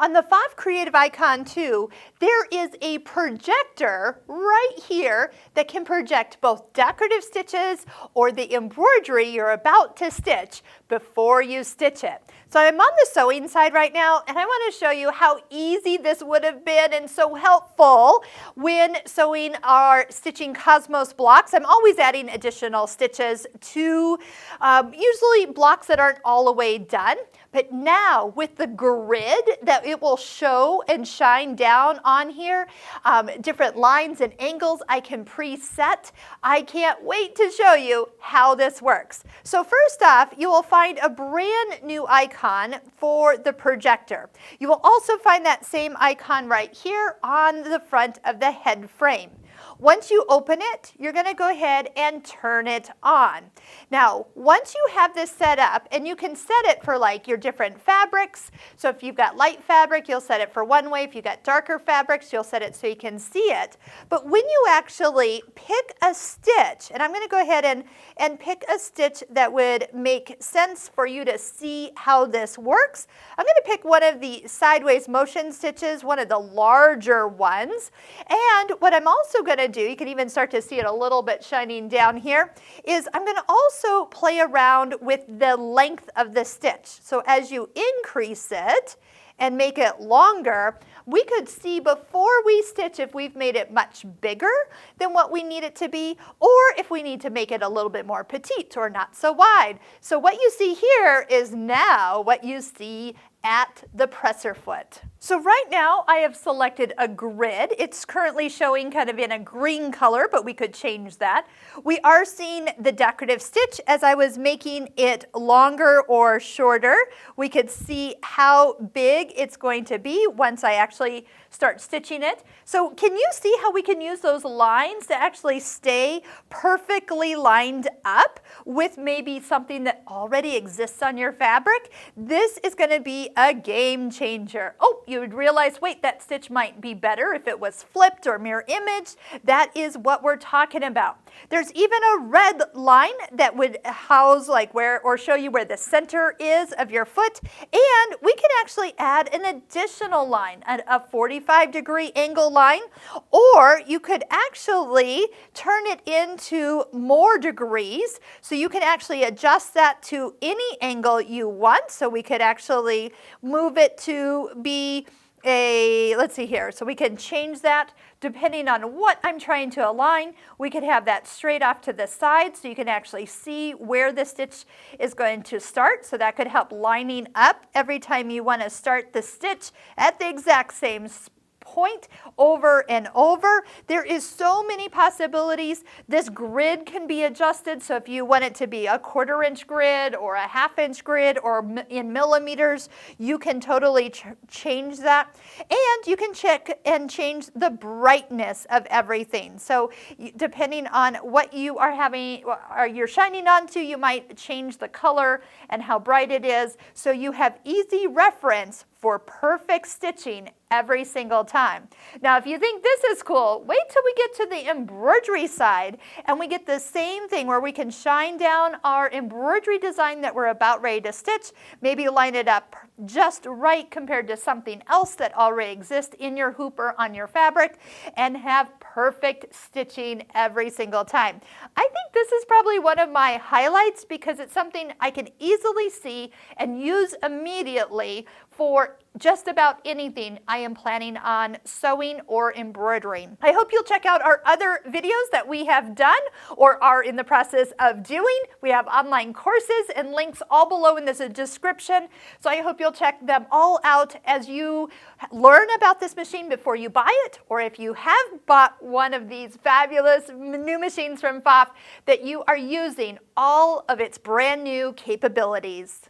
On the Pfaff Creative Icon 2, there is a projector right here that can project both decorative stitches or the embroidery you're about to stitch before you stitch it. So I'm on the sewing side right now, and I want to show you how easy this would have been and so helpful when sewing our Stitching Cosmos blocks. I'm always adding additional stitches to usually blocks that aren't all the way done. But now with the grid that it will show and shine down on here, different lines and angles I can preset. I can't wait to show you how this works. So first off, you will find a brand new icon for the projector. You will also find that same icon right here on the front of the head frame. Once you open it, you're going to go ahead and turn it on. Now, once you have this set up, and you can set it for like your different fabrics. So if you've got light fabric, you'll set it for one way. If you've got darker fabrics, you'll set it so you can see it. But when you actually pick a stitch, and I'm going to go ahead and pick a stitch that would make sense for you to see how this works. I'm going to pick one of the sideways motion stitches, one of the larger ones. And what I'm also going to do, you can even start to see it a little bit shining down here, is I'm going to also play around with the length of the stitch. So as you increase it and make it longer, we could see before we stitch if we've made it much bigger than what we need it to be, or if we need to make it a little bit more petite or not so wide. So what you see here is now what you see at the presser foot. So right now I have selected a grid. It's currently showing kind of in a green color, but we could change that. We are seeing the decorative stitch as I was making it longer or shorter. We could see how big it's going to be once I actually start stitching it. So can you see how we can use those lines to actually stay perfectly lined up with maybe something that already exists on your fabric? This is going to be a game changer. Oh, you would realize, wait, that stitch might be better if it was flipped or mirror image. That is what we're talking about. There's even a red line that would house like where, or show you where the center is of your foot. And we can actually add an additional line, a 45-degree angle line, or you could actually turn it into more degrees. So you can actually adjust that to any angle you want. So we could actually move it to be let's see here, so we can change that depending on what I'm trying to align. We could have that straight off to the side so you can actually see where the stitch is going to start. So that could help lining up every time you want to start the stitch at the exact same point over and over. There is so many possibilities. This grid can be adjusted, so if you want it to be a 1/4 inch grid or a 1/2 inch grid or in millimeters, you can totally change that. And you can check and change the brightness of everything. So depending on what you are having or you're shining onto, you might change the color and how bright it is, so you have easy reference for perfect stitching every single time. Now, if you think this is cool, wait till we get to the embroidery side and we get the same thing where we can shine down our embroidery design that we're about ready to stitch, maybe line it up just right compared to something else that already exists in your hoop or on your fabric, and have perfect stitching every single time. I think this is probably one of my highlights because it's something I can easily see and use immediately for just about anything I am planning on sewing or embroidering. I hope you'll check out our other videos that we have done or are in the process of doing. We have online courses and links all below in this description. So I hope you'll check them all out as you learn about this machine before you buy it, or if you have bought one of these fabulous new machines from Pfaff, that you are using all of its brand new capabilities.